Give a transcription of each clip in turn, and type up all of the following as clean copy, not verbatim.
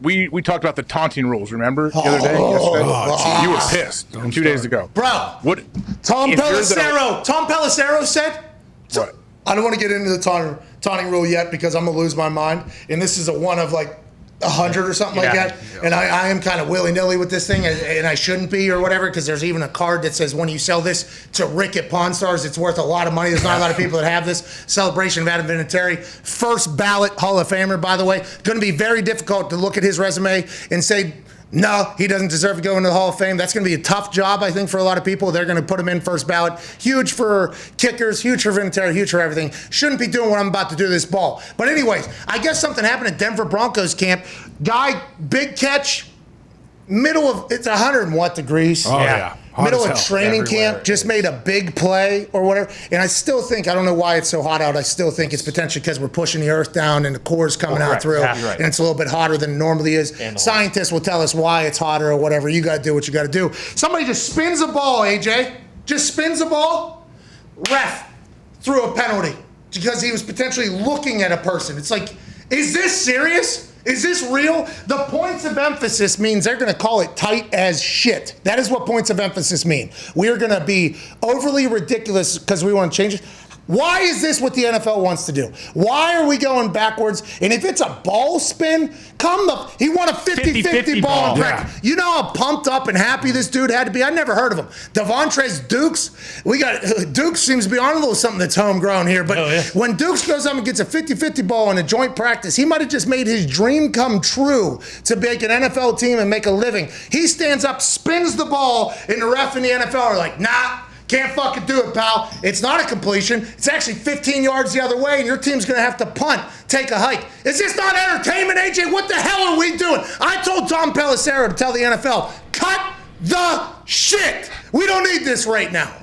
we talked about the taunting rules, remember? The other day? Yesterday? You were pissed 2 days ago. Bro, what? Tom Pelissero said, what? I don't want to get into the taunting rule yet because I'm going to lose my mind. And this is a one of like 100 or something like that. And I am kind of willy-nilly with this thing, and I shouldn't be or whatever, because there's even a card that says when you sell this to Rick at Pawn Stars, it's worth a lot of money. There's not a lot of people that have this. Celebration of Adam Vinatieri. First ballot Hall of Famer, by the way. Going to be very difficult to look at his resume and say, no, he doesn't deserve to go into the Hall of Fame. That's going to be a tough job, I think, for a lot of people. They're going to put him in first ballot. Huge for kickers, huge for Vinatieri, huge for everything. Shouldn't be doing what I'm about to do to this ball. But anyways, I guess something happened at Denver Broncos camp. Guy, big catch, middle of, it's 100 and what degrees? Oh, yeah. Middle of training camp, just made a big play or whatever. And I still think, I don't know why it's so hot out. I still think it's potentially because we're pushing the earth down and the core's coming out through. And it's a little bit hotter than it normally is. Scientists will tell us why it's hotter or whatever. You got to do what you got to do. Somebody just spins a ball, AJ. Just spins a ball. Ref threw a penalty because he was potentially looking at a person. It's like, is this serious? Is this real? The points of emphasis means they're going to call it tight as shit. That is what points of emphasis mean. We are going to be overly ridiculous because we want to change it. Why is this what the NFL wants to do? Why are we going backwards? And if it's a ball spin, he won a 50-50 ball in practice. You know how pumped up and happy this dude had to be? I never heard of him. Devontrez Dukes. Dukes seems to be on a little something that's homegrown here. But when Dukes goes up and gets a 50-50 ball in a joint practice, he might have just made his dream come true to make an NFL team and make a living. He stands up, spins the ball, and the ref and the NFL are like, nah. Can't fucking do it, pal. It's not a completion. It's actually 15 yards the other way, and your team's going to have to punt, take a hike. Is this not entertainment, AJ? What the hell are we doing? I told Tom Pelissero to tell the NFL, cut the shit. We don't need this right now.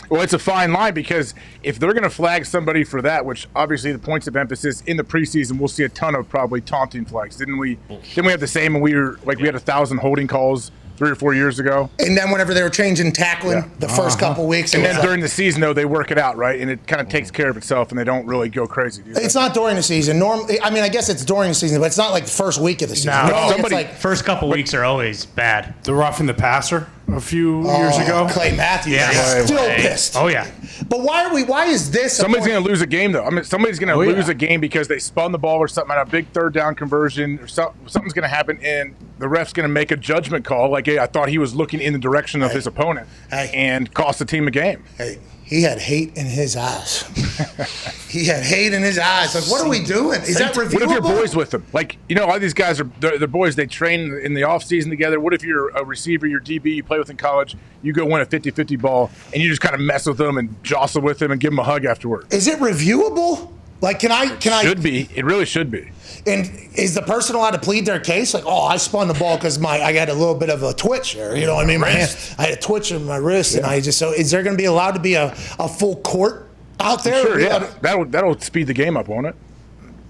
Well, it's a fine line because if they're going to flag somebody for that, which obviously the points of emphasis in the preseason, we'll see a ton of probably taunting flags. Didn't we have the same when we had 1,000 holding calls 3 or 4 years ago. And then whenever they were changing tackling the first couple weeks. And then during the season, though, they work it out, right? And it kind of takes care of itself, and they don't really go crazy. It's not during the season. Normally, I mean, I guess it's during the season, but it's not like the first week of the season. No, first couple weeks are always bad. The roughing the passer a few years ago. Clay Matthews is still pissed. Oh, yeah. But why is this? Somebody's going to lose a game, though. I mean, somebody's going to lose a game because they spun the ball or something on a big third down conversion, or something's going to happen, and the ref's going to make a judgment call like, hey, I thought he was looking in the direction of his opponent and cost the team a game. Hey, he had hate in his eyes. He had hate in his eyes. Like, what are we doing? Is that reviewable? What if you're boys with them? Like, a lot of these guys they're boys. They train in the offseason together. What if you're a receiver, you're DB, you play with in college, you go win a 50-50 ball, and you just kind of mess with them and jostle with them and give them a hug afterward? Is it reviewable? Like, can I? Should be. It really should be. And is the person allowed to plead their case? Like, I spun the ball because I got a little bit of a twitch there. You know what I mean? I had a twitch in my wrist, and so is there going to be allowed to be a full court out there? Sure, yeah. That'll speed the game up, won't it?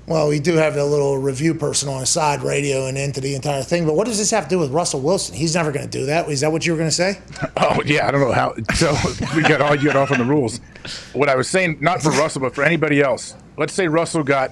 Well, we do have a little review person on the side, radio and into the entire thing. But what does this have to do with Russell Wilson? He's never going to do that. Is that what you were going to say? Oh, yeah. I don't know how. So you got off on the rules. What I was saying, not for Russell, but for anybody else. Let's say Russell got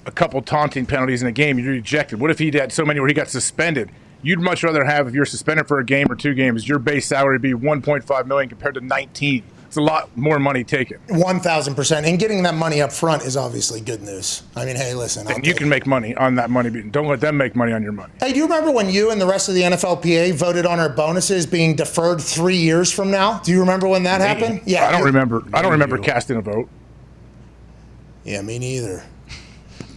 a couple taunting penalties in a game. You're ejected. What if he had so many where he got suspended? You'd much rather have, if you're suspended for a game or 2 games, your base salary be $1.5 million compared to $19. It's a lot more money taken. 1,000%. And getting that money up front is obviously good news. I mean, hey, listen. And you can make money on that money. Don't let them make money on your money. Hey, do you remember when you and the rest of the NFLPA voted on our bonuses being deferred 3 years from now? Do you remember when that happened? Yeah. I don't remember casting a vote. Yeah, me neither.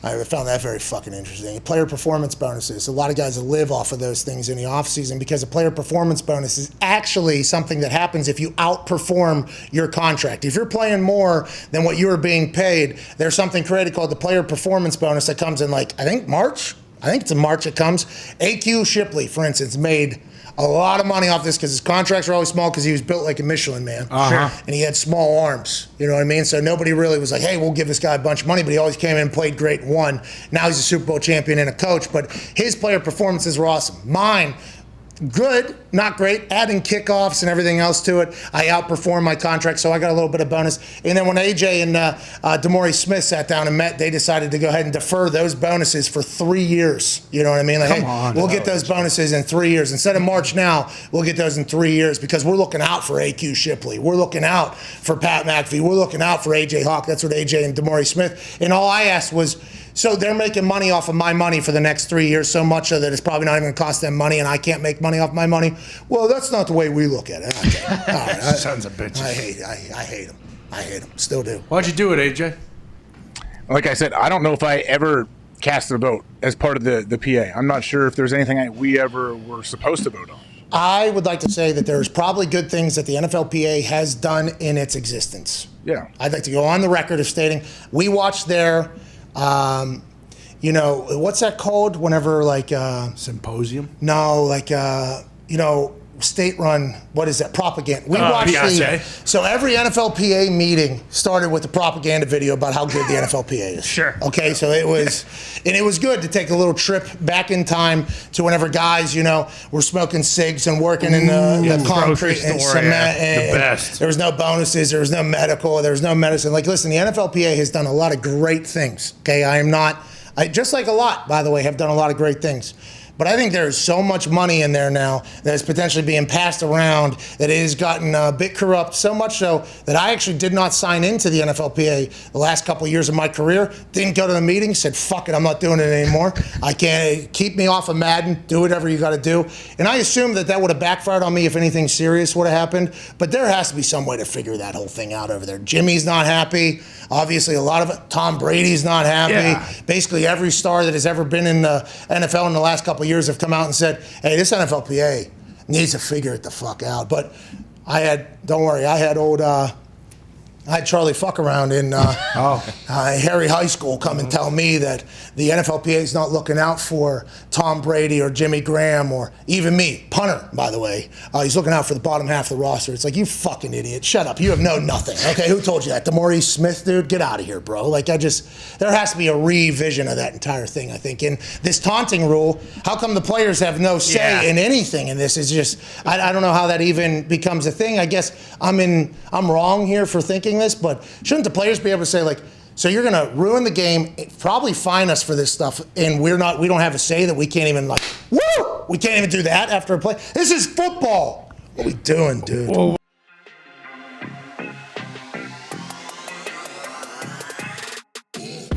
I found that very fucking interesting. Player performance bonuses. A lot of guys live off of those things in the offseason because a player performance bonus is actually something that happens if you outperform your contract. If you're playing more than what you are being paid, there's something created called the player performance bonus that comes in I think March. I think it's in March it comes. AQ Shipley, for instance, made a lot of money off this because his contracts were always small because he was built like a Michelin man. Sure. And he had small arms. You know what I mean? So nobody really was like, hey, we'll give this guy a bunch of money. But he always came in and played great and won. Now he's a Super Bowl champion and a coach. But his player performances were awesome. Mine, good, not great. Adding kickoffs and everything else to it, I outperformed my contract, so I got a little bit of bonus. And then when AJ and DeMaurice Smith sat down and met, they decided to go ahead and defer those bonuses for 3 years. You know what I mean? Like, we'll get those bonuses in 3 years. Instead of March now, we'll get those in 3 years because we're looking out for AQ Shipley. We're looking out for Pat McAfee. We're looking out for AJ Hawk. That's what AJ and DeMaurice Smith. And all I asked was, so they're making money off of my money for the next 3 years, so much so that it's probably not even going to cost them money, and I can't make money off my money. Well, that's not the way we look at it. Okay. All right. Sons of bitches. I hate them. I hate them. Still do. Why'd you do it, AJ? Like I said, I don't know if I ever cast a vote as part of the PA. I'm not sure if there's anything we ever were supposed to vote on. I would like to say that there's probably good things that the NFLPA has done in its existence. Yeah. I'd like to go on the record of stating we watched their, you know, what's that called? Whenever like Symposium? no, like you know, state-run. What is that? Propaganda. We watched PSA. so every NFLPA meeting started with a propaganda video about how good the NFLPA is. Sure. Okay, so it was, and it was good to take a little trip back in time to whenever guys, you know, were smoking cigs and working in the concrete and store, cement. And the best. There was no bonuses. There was no medical. There was no medicine. Like, listen, the NFLPA has done a lot of great things. Okay, I just like a lot, by the way, have done a lot of great things. But I think there's so much money in there now that is potentially being passed around that it has gotten a bit corrupt, so much so that I actually did not sign into the NFLPA the last couple of years of my career. Didn't go to the meeting, said, fuck it, I'm not doing it anymore. I can't, keep me off of Madden, do whatever you got to do. And I assume that would have backfired on me if anything serious would have happened. But there has to be some way to figure that whole thing out over there. Jimmy's not happy. Obviously, a lot of it. Tom Brady's not happy. Yeah. Basically, every star that has ever been in the NFL in the last couple of years have come out and said, hey, this NFLPA needs to figure it the fuck out. But don't worry, I had Charlie Fuckaround in Harry High School come and tell me that the NFLPA is not looking out for Tom Brady or Jimmy Graham or even me, punter, by the way. He's looking out for the bottom half of the roster. It's like, you fucking idiot. Shut up. You have known nothing. Okay, who told you that? DeMaurice Smith, dude? Get out of here, bro. Like, there has to be a revision of that entire thing, I think. And this taunting rule, how come the players have no say in anything in this? Is just, I don't know how that even becomes a thing. I guess I'm wrong here for thinking this, but shouldn't the players be able to say, like, so you're going to ruin the game, probably fine us for this stuff, and we don't have a say that we can't even, like, woo! We can't even do that after a play. This is football. What are we doing, dude? Whoa.